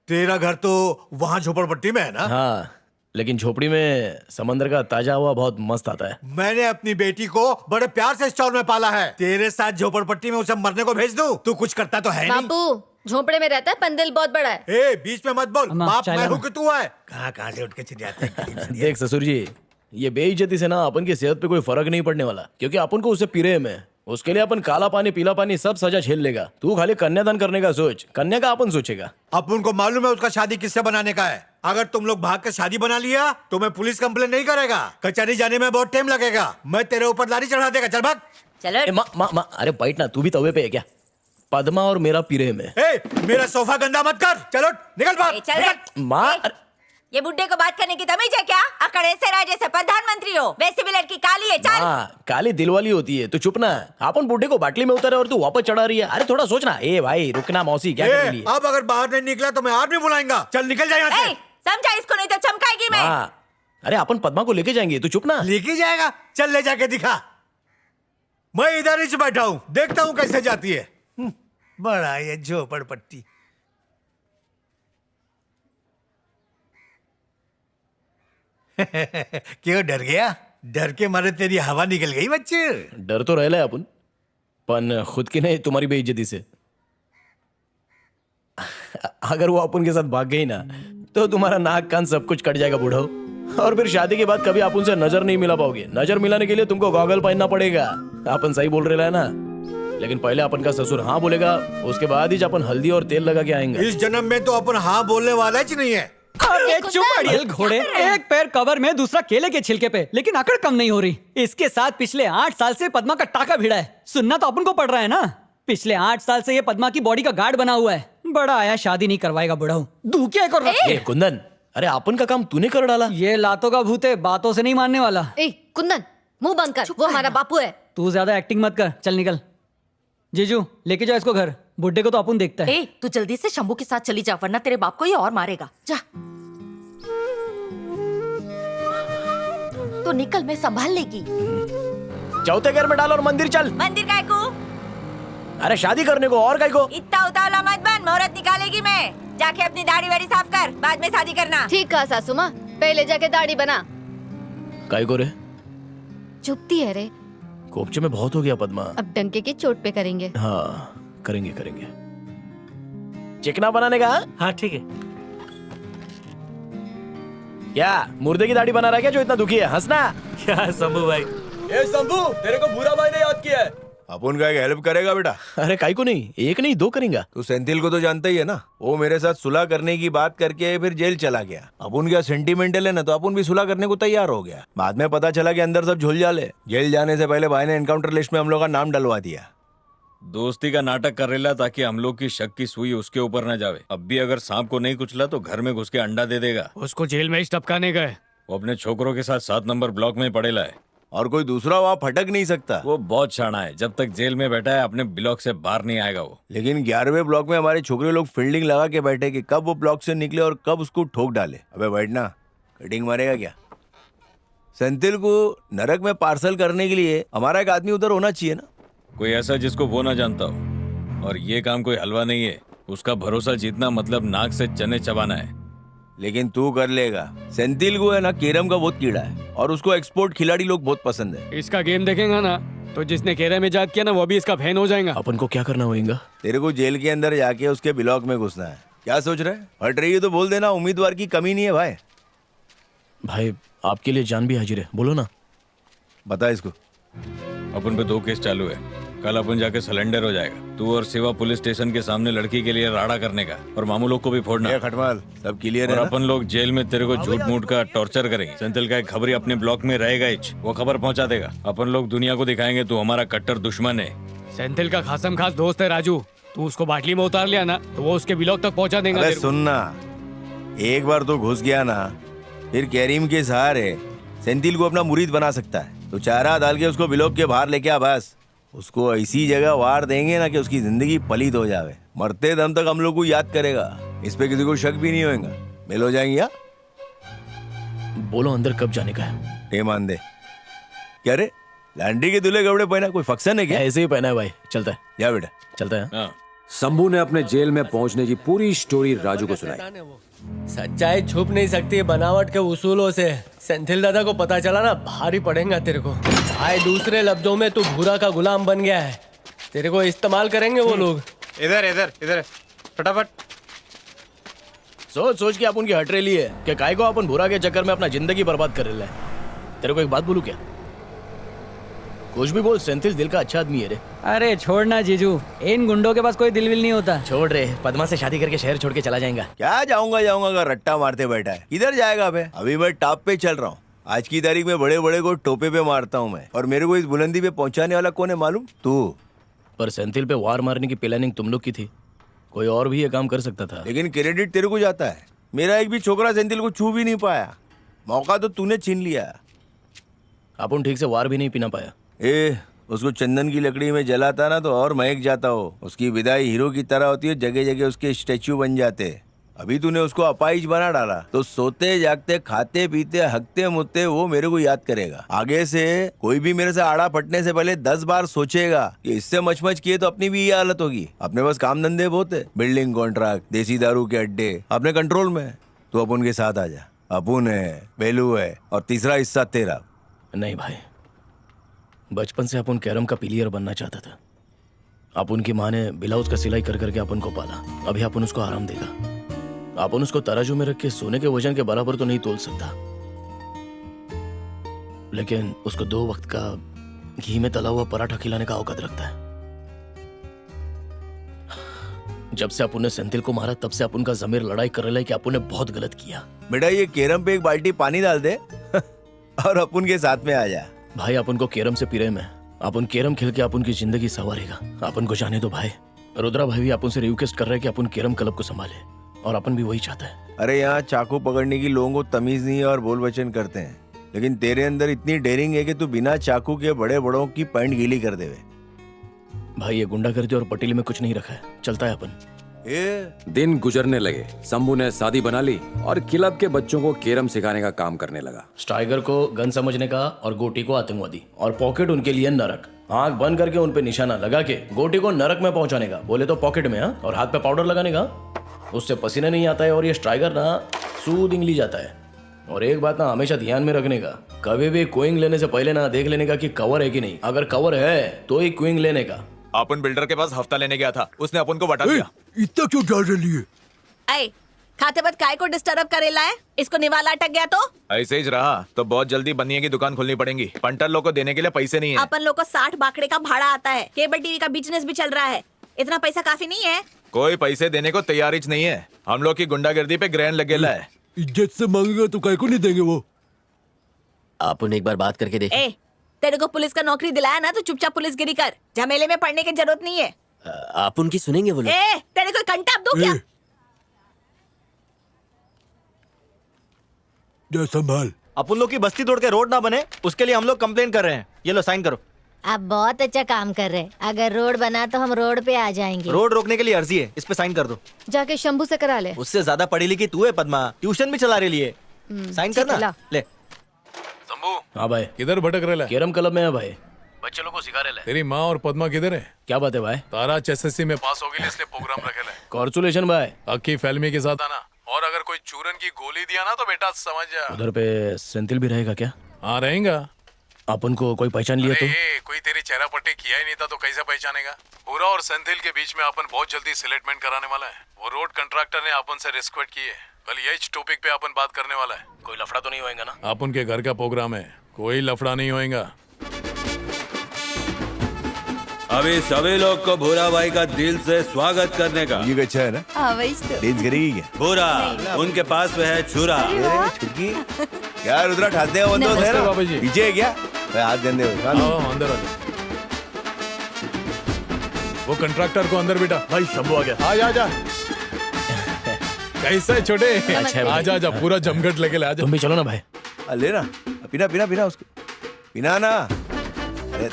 तेरा घर तो वहाँ झोपड़पट्टी में है ना? हाँ, लेकिन झोपड़ी में समंदर का ताजा हवा बहुत मस्त आता है। मैंने अपनी बेटी को बड़े प्यार से स्टॉल में पाला है। तेरे साथ झोपड़पट्टी में उसे मरने को भेज दूं? तू कुछ करता तो है नहीं। बापू झोपड़े में रहता है, पंदिल बहुत बड़ा है। ए, बीच में मत बोल। अम्मा, बाप चाय मैं लाओ। हूँ कि तू है? कहाँ से उठ के चिढ़ जाते हैं। देख ससुर जी, ये बेइज्जती से ना अपन की सेहत पे कोई फर्क नहीं पड़ने वाला, क्योंकि अपन को उसे पीरे में उसके लिए अपन काला पानी पीला पानी सब सजा झेल लेगा। तू खाली कन्यादान करने का सोच, कन्या का अपन सोचेगा। अब उनको मालूम है उसका शादी किससे बनाने का है। अगर तुम लोग भाग कर शादी बना लिया तो मैं पुलिस कंप्लेन नहीं करेगा। कचहरी जाने में बहुत टाइम लगेगा। मैं तेरे ऊपर लारी चढ़ा देगा। चल भाग। चलो ए, माँ, अरे बैठ ना, तू भी तवे पे है क्या? पद्मा और मेरा पीरे में। ए, मेरा सोफा गंदा मत कर। चलो निकल भाग। चल रे। माँ, ये बुड्ढे को बात करने की तमीज है क्या? अकड़ ऐसे राज जैसे प्रधानमंत्री हो, वैसे भी लड़की काली है। चल। काली दिल वाली होती है। तू चुप ना। अपन बूढ़े को बाटली में उतारे और तू वापस चढ़ा रही है। अरे थोड़ा सोचना। ए भाई रुकना, मौसी क्या कर रही है? अब अगर बाहर नहीं निकला तो मैं आर्मी बुलाऊंगा। चल निकल जा यहाँ से। समझा इसको, नहीं तो चमकाएगी मैं। अरे अपन पद्मा को लेके जाएंगे, तू चुप ना। लेके जाएगा? चल ले जाके दिखा। मैं इधर ही बैठा हूँ, देखता हूँ कैसे जाती है। बड़ा ये झोपड़पट्टी। क्यों डर गया? डर के मारे तेरी हवा निकल गई बच्चे। डर तो रहला है अपन, पण खुद की नहीं तुम्हारी बेइज्जती से। अगर वो अपन के साथ भाग गई ना तो तुम्हारा नाक कान सब कुछ कट जाएगा बूढ़ो, और फिर शादी के बाद कभी आप उनसे नजर नहीं मिला पाओगे। नजर मिलाने के लिए तुमको गॉगल पहनना पड़ेगा। अपन सही बोल रहे है ना? लेकिन पहले अपन का ससुर हाँ बोलेगा, उसके बाद ही अपन हल्दी और तेल लगा के आएंगे। इस जन्म में तो अपन हाँ बोलने वाला ही नहीं है। अबे चुप अड़ियल घोड़े, एक पैर कवर में दूसरा केले के छिलके पे, लेकिन अकड़ कम नहीं हो रही। इसके साथ पिछले 8 साल से पद्मा का टाका भिड़ा है। सुनना तो अपन को पड़ रहा है ना। पिछले 8 साल से ये पद्मा की बॉडी का गार्ड बना हुआ है। बड़ा आया शादी नहीं करवाएगा बुढ़ा हूँ। दूकिया कर ए कुंदन, अरे अपन का काम तूने कर डाला। ये लातों का भूत है, बातों से नहीं मानने वाला। ए कुंदन, मुंह बंद कर, वो हमारा बापू है। तू ज्यादा एक्टिंग मत कर, चल निकल। जीजू लेके जाओ इसको घर, बुड्ढे को तो अपन देखता है। ए, तू जल्दी से शंभू के साथ चली जा, वरना तेरे बाप को ये और मारेगा। जा। तो निकल, मैं संभाल लेगी। चौथे घर में डाल और मंदिर चल। मंदिर काय को? अरे शादी करने को, और काय को? इतना उतावला मत बन, मुहूर्त निकालेगी मैं। जाके अपनी दाढ़ी वाड़ी साफ कर, बाद में शादी करना। ठीक कहा सासू माँ, पहले जाके दाढ़ी बना। काय को रे? चुपती है रे। कोपचे में बहुत हो गया पद्मा। अब डंके की चोट पे करेंगे। हाँ करेंगे करेंगे। चिकना बनाने का? हाँ ठीक है। क्या मुर्दे की दाढ़ी बना रहा है क्या जो इतना दुखी है? हंसना। क्या शंभू भाई? ए शंभू, तेरे को भूरा भाई ने याद किया है। अपन का एक हेल्प करेगा बेटा? अरे काई को नहीं, एक नहीं दो करेंगा। तू सेंथिल को तो जानता ही है ना, वो मेरे साथ सुलह करने की बात करके फिर जेल चला गया। अपन क्या सेंटिमेंटल है ना, तो अपन भी सुलह करने को तैयार हो गया। बाद में पता चला कि अंदर सब झुलझाल है। जेल जाने से पहले भाई ने एनकाउंटर लिस्ट में हम लोग का नाम डलवा दिया। दोस्ती का नाटक कर रेला ताकि हम लोग की शक की सुई उसके ऊपर न जावे। अब भी अगर सांप को नहीं कुचला तो घर में घुस के अंडा दे देगा। उसको जेल में ही टपकाने गए। वो अपने छोकरों के साथ 7 नंबर ब्लॉक में पड़ेला है और कोई दूसरा वहाँ फटक नहीं सकता। वो बहुत शाना है, जब तक जेल में बैठा है अपने ब्लॉक से बाहर नहीं आएगा वो। लेकिन 11वें ब्लॉक में हमारे छोकरे लोग फील्डिंग लगा के बैठे कि कब वो ब्लॉक से निकले और कब उसको ठोक डाले। अबे बैठना, कटिंग मारेगा क्या? सेंथिल को नरक में पार्सल करने के लिए हमारा एक आदमी उधर होना चाहिए ना। कोई ऐसा जिसको वो ना जानता हो। और ये काम कोई हलवा नहीं है। उसका भरोसा जीतना मतलब नाक से चने चबाना है। लेकिन तू कर लेगा। सेंथिल को है ना केरम का बहुत कीड़ा है और उसको एक्सपोर्ट खिलाड़ी लोग बहुत पसंद है। इसका गेम देखेगा ना तो जिसने केरम में जात किया ना वो भी इसका फैन हो जाएगा। अपन को क्या करना होगा? तेरे को जेल के अंदर जाके उसके ब्लॉक में घुसना है। क्या सोच रहा है? हट रही है तो बोल देना, उम्मीदवार की कमी नहीं है भाई। भाई आपके लिए जान भी हाजिर है, बोलो ना। बता इसको। अपन पे 2 केस चालू है। कल अपन जाके सिलेंडर हो जाएगा। तू और शिवा पुलिस स्टेशन के सामने लड़की के लिए राड़ा करने का, और मामू लोग को भी फोड़ना। ये खटमल सब क्लियर है और ना? अपन लोग जेल में तेरे को झूठ मूठ का टॉर्चर करेंगे। सेंथिल का एक खबरी अपने ब्लॉक में रहेगा ही, वो खबर पहुंचा देगा। अपन लोग दुनिया को दिखाएंगे तू हमारा कट्टर दुश्मन है। सेंथिल का खासम खास दोस्त है राजू। तू उसको बाटली में उतार लिया ना तो वो उसके ब्लॉक तक पहुंचा देगा। अबे तेरे को। सुनना, एक बार तो घुस गया ना, फिर कैरीम के सहारे सेंथिल को अपना मुरीद बना सकता है। तो चारा डाल के उसको ब्लॉक के बाहर लेके आ। बस उसको ऐसी जगह वार देंगे ना कि उसकी जिंदगी पलीत हो जावे। मरते दम तक हम लोग को याद करेगा। इस पे किसी को शक भी नहीं होगा। मिल हो जाएंगे या? बोलो अंदर कब जाने का है? टेमान दे। क्या रे, लैंडी के दूल्हे कपड़े पहना, कोई फंक्शन है क्या? ऐसे ही पहना है भाई, चलता है। जा बेटा। चलता है। हाँ, शंभू ने अपने जेल में पहुंचने की पूरी स्टोरी राजू को सुनाई। सच्चाई छुप नहीं सकती बनावट के उसूलों से। सेंथिल दादा को पता चला ना, भारी पड़ेगा तेरे को। भाई दूसरे लफ्जों में तू भूरा का गुलाम बन गया है। तेरे को इस्तेमाल करेंगे वो लोग। इधर इधर इधर फटाफट। सोच सोच के अपन की हट रही है कि काय को अपन भूरा के चक्कर में अपना जिंदगी बर्बाद कर रहे हैं। तेरे को एक बात बोलूं क्या? कुछ भी बोल, सेंथिल दिल का अच्छा आदमी है रे। अरे छोड़ना जीजू, इन गुंडों के पास कोई दिल विल नहीं होता। छोड़ रे, पद्मा से शादी करके शहर छोड़ के चला जाएगा। क्या जाऊंगा का रट्टा मारते बैठा है। किधर जाएगा बे? अभी मैं टॉप पे चल रहा हूँ। आज की तारीख में बड़े बड़े को टोपे पे मारता हूँ मैं, और मेरे को इस बुलंदी पे पहुंचाने वाला कौन है मालूम? तू। पर सेंथिल पे वार मारने की प्लानिंग तुम लोग की थी, कोई और भी ये काम कर सकता था। लेकिन क्रेडिट तेरे को जाता है। मेरा एक भी छोकरा सेंथिल को छू भी नहीं पाया। मौका तो तूने छीन लिया। अपन ठीक से वार भी नहीं पीना पाया। उसको चंदन की लकड़ी में जलाता ना तो और महक जाता हो। उसकी विदाई हीरो की तरह होती है, जगह जगह उसके स्टैच्यू बन जाते। अभी तूने उसको अपाहिज बना डाला तो सोते जागते खाते पीते हकते मुत्ते वो मेरे को याद करेगा। आगे से कोई भी मेरे से आड़ा फटने से पहले 10 बार सोचेगा कि इससे मचमच किए तो अपनी भी ये हालत होगी। अपने पास काम धंधे बहुत है, बिल्डिंग कॉन्ट्रैक्ट, देसी दारू के अड्डे अपने कंट्रोल में। तो अपन के साथ आ जा। अपुन है, बेलू है, और तीसरा हिस्सा तेरा। नहीं भाई, बचपन से अपन कैरम का प्लेयर बनना चाहता था। अपन की माँ ने ब्लाउज का सिलाई कर करके अपन को पाला। अभी अपन उसको आराम देगा। अपन उसको तराजू में रख के सोने के वजन के बराबर तो नहीं तोल सकता, लेकिन उसको 2 वक्त का घी में तला हुआ पराठा खिलाने का औकात रखता है। जब से अपन ने सेंथिल को मारा तब से अपन का जमीर लड़ाई कर रहा है कि अपन ने बहुत गलत किया। बेटा ये कैरम पे एक बाल्टी पानी डाल दे और अपन के साथ में आ जा। भाई अपन को कैरम से पीरे में, अपन कैरम खेल के अपन की जिंदगी संवारेगा। अपन को जाने दो भाई। रुद्रा भाई भी अपन से रिक्वेस्ट कर रहे हैं कि अपन कैरम क्लब को संभाले, और अपन भी वही चाहता है। अरे यहाँ चाकू पकड़ने की लोगों को तमीज नहीं है और बोल वचन करते हैं, लेकिन तेरे अंदर इतनी डेयरिंग है कि तू बिना चाकू के बड़े बड़ों की पैंट गीली कर देवे। भाई ये गुंडागर्दी और पटेली में कुछ नहीं रखा है, चलता है अपन। दिन गुजरने लगे। शंभू ने शादी बना ली और क्लब के बच्चों को कैरम सिखाने का काम करने लगा। स्ट्राइकर को गन समझने का और गोटी को आतंकवादी, और पॉकेट उनके लिए नरक। आंख बंद करके उन पे निशाना लगा के गोटी को नरक में पहुंचाने का, बोले तो पॉकेट में, और हाथ पे पाउडर लगाने का। उससे पसीना नहीं आता है और ये स्ट्राइकर ना सूदिंगली जाता है। और एक बात ना हमेशा ध्यान में रखने का, कभी भी क्विंग लेने से पहले ना देख लेने का कि कवर है कि नहीं। अगर कवर है तो ही क्विंग लेने का। अपन बिल्डर के पास हफ्ता लेने गया था, उसने अपन को बता दिया। इतना क्यों डर रही है? ऐ खाते वक्त काय को डिस्टर्ब करेला है? इसको निवाला अटक गया तो ऐसे ही रहा तो बहुत जल्दी बनिए की दुकान खोलनी पड़ेगी। पंटर लोग को देने के लिए पैसे नहीं है। अपन लोग को 60 बाकड़े का भाड़ा आता है। केबल टीवी का बिजनेस भी चल रहा है। इतना पैसा काफी नहीं है। कोई पैसे देने को तैयार ही नहीं है। हम लोग की गुंडागर्दी पे ग्रैंड लगेला है। इज्जत से मांगेगा तो काय को नहीं देंगे वो। आप एक बार बात करके देख। तेरे को पुलिस का नौकरी दिलाया ना तो चुपचाप पुलिसगिरी कर। झमेले में पड़ने की जरूरत नहीं है। आप उनकी सुनेंगे वो लोग। तेरे को कंटाप दूं क्या? संभाल। अपन लोग की बस्ती तोड़ के रोड ना बने उसके लिए हम लोग कंप्लेन कर रहे हैं। ये लो साइन करो। आप बहुत अच्छा काम कर रहे हैं। अगर रोड बना तो हम रोड पे आ जाएंगे। रोड रोकने के लिए अर्जी है, इस पे साइन कर दो। जाके शंभू से करा ले। उससे ज्यादा पढ़ी लिखी तू है पद्मा, ट्यूशन भी चला रही है। साइन करना ले। हाँ भाई, किधर भटक रहा? कैरम क्लब में है भाई, बच्चे लोग को सिखा रहे हैं। तेरी माँ और पद्मा किधर है? क्या बात है भाई? तारा एसएससी में पास हो गई इसलिए प्रोग्राम रखेला है। कॉन्ग्रेचुलेशन भाई। अक्की फैलमी के साथ आना, और अगर कोई चूरन की गोली दिया ना तो बेटा समझ जा। उधर पे सेंथिल भी रहेगा क्या? हाँ रहेगा। अपन को कोई पहचान लिया तो? कोई तेरी चेहरा पट्टी किया ही नहीं था तो कैसे पहचानेगा? पूरा और सेंथिल के बीच में अपन बहुत जल्दी सेटलमेंट कराने वाला है। वो रोड कंट्रैक्टर ने अपन से रिक्वेस्ट की है। कल यही टॉपिक पे अपन बात करने वाला है। कोई लफड़ा तो नहीं होएगा ना? अपन के घर का प्रोग्राम है, कोई लफड़ा नहीं होएगा। अभी सभी लोग को भूरा भाई का दिल से स्वागत करने का। ये अच्छा है ना? डांस करेगी क्या? भूरा उनके पास में है छुरा। छुटकी क्या रुद्रा ठाते हैं बंदो है ना? बाबा जी पीछे है क्या? हाथ गंदे हो। अंदर आ जा। वो कंट्रैक्टर को अंदर बेटा। भाई शंभू आ गया। आ जा। कैसा है छोटे? अच्छा है भाई। आजा पूरा जमघट लगे ले। तुम भी चलो ना भाई। लेना पीना उसको पीना ना। अरे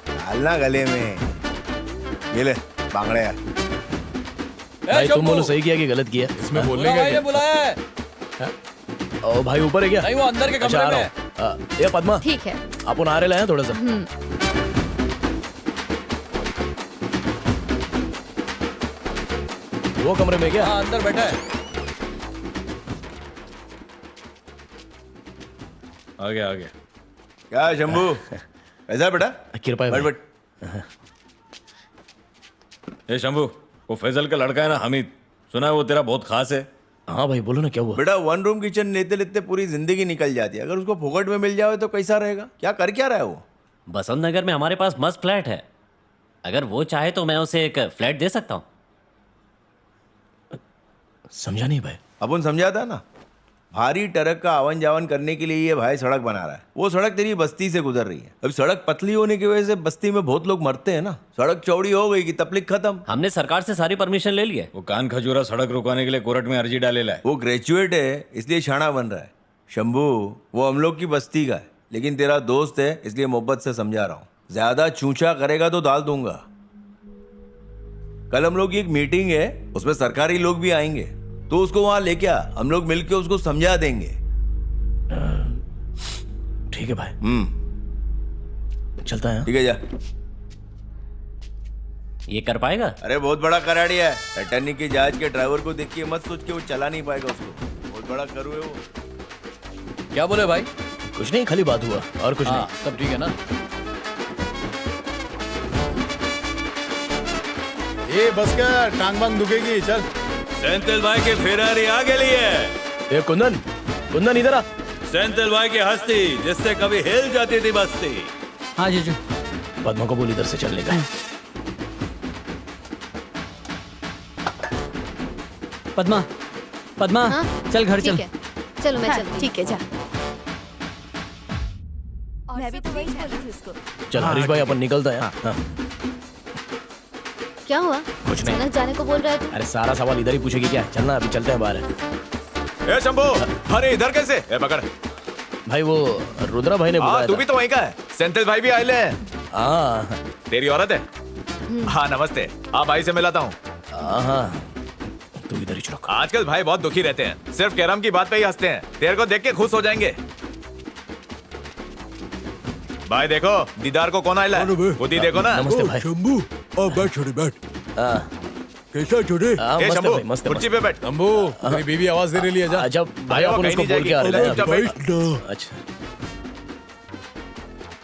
डालना गले में। ये ले बांगड़े। भाई तुम बोलो सही किया कि गलत किया? इसमें बोलने का क्या? बुलाया है। ओ भाई ऊपर है क्या? नहीं, वो अंदर के कमरे में में। ये पद्मा, ठीक है। अपन आ रहे हैं थोड़ा सा। वो कमरे में क्या? हाँ अंदर बैठा है। आ गया आ गया। क्या शंभू ऐसा बेटा? कृपा है बैठ भाई। बैठ। ए शंभू, वो फैजल का लड़का है ना हमीद, सुना है वो तेरा बहुत खास है। हाँ भाई बोलो ना, क्या हुआ? बेटा 1 रूम किचन लेते लेते पूरी जिंदगी निकल जाती है, अगर उसको फोकट में मिल जाए तो कैसा रहेगा? क्या कर क्या रहा है वो? बसंत नगर में हमारे पास मस्त फ्लैट है, अगर वो चाहे तो मैं उसे एक फ्लैट दे सकता हूँ। समझा नहीं भाई। अपन समझा था ना, भारी ट्रक का आवन जावन करने के लिए ये भाई सड़क बना रहा है। वो सड़क तेरी बस्ती से गुजर रही है। अब सड़क पतली होने की वजह से बस्ती में बहुत लोग मरते हैं ना। सड़क चौड़ी हो गई कि तकलीफ खत्म। हमने सरकार से सारी परमिशन ले ली है। वो कान खजूरा सड़क रुकवाने के लिए कोर्ट में अर्जी डाले है। वो ग्रेजुएट है इसलिए शाना बन रहा है। शंभू वो हम लोग की बस्ती का है, लेकिन तेरा दोस्त है इसलिए मोहब्बत से समझा रहा हूँ। ज्यादा चूचा करेगा तो डाल दूंगा। कल हम लोग की एक मीटिंग है, उसमें सरकारी लोग भी आएंगे, तो उसको वहां लेके आ, हम लोग मिलके उसको समझा देंगे। ठीक है भाई। चलता है। ठीक है जा। ये कर पाएगा? अरे बहुत बड़ा कराड़ी है। अटर्नी के जहाज के ड्राइवर को देख के मत सोच के वो चला नहीं पाएगा उसको। बहुत बड़ा करू है वो। क्या बोले भाई? कुछ नहीं, खाली बात हुआ और कुछ नहीं। सब ठीक है ना? ये बस का टांग बांग दुखेगी, चल। सेंथिल भाई की फेरारी आ गई है। ए कुंदन, कुंदन इधर आ। सेंथिल भाई की हस्ती जिससे कभी हिल जाती थी बस्ती। हाँ जीजू। पद्मा को बोल इधर से चलने का। पद्मा, पद्मा चल घर चल। चलो मैं चलती हूँ। ठीक है जा। मैं भी तो वही बोल रही थी उसको। चल हरीश भाई अपन निकलता है। हाँ। क्या हुआ? कुछ नहीं। अचानक जाने को बोल रहा है तू? अरे सारा सवाल इधर ही पूछेगी क्या? चलना अभी चलते हैं बाहर। ए शंभू, अरे इधर कैसे? ए पकड़। भाई वो रुद्रा भाई ने बुलाया तू भी तो वहीं का है। सेंथिल भाई भी आए हैं। हाँ तेरी औरत है? हाँ नमस्ते, हाँ भाई से मिलाता हूँ। हाँ तू इधर ही चुप। आजकल भाई बहुत दुखी रहते हैं, सिर्फ कैरम की बात पे ही हंसते हैं। तेरे को देख के खुश हो जाएंगे। भाई देखो दीदार को कौन आया है, खुद ही देखो ना। नमस्ते भाई। शंभू बैठ छोटे बैठ। कैसा छोटे? ए मस्त शंभू भाई, मस्त कुर्सी पे बैठ। शंभू, तेरी बीवी आवाज दे रही है जा। अच्छा भाई अपन कहीं उसको नहीं बोल के आ जाएगी। रहे हैं। चुपचाप बैठ। अच्छा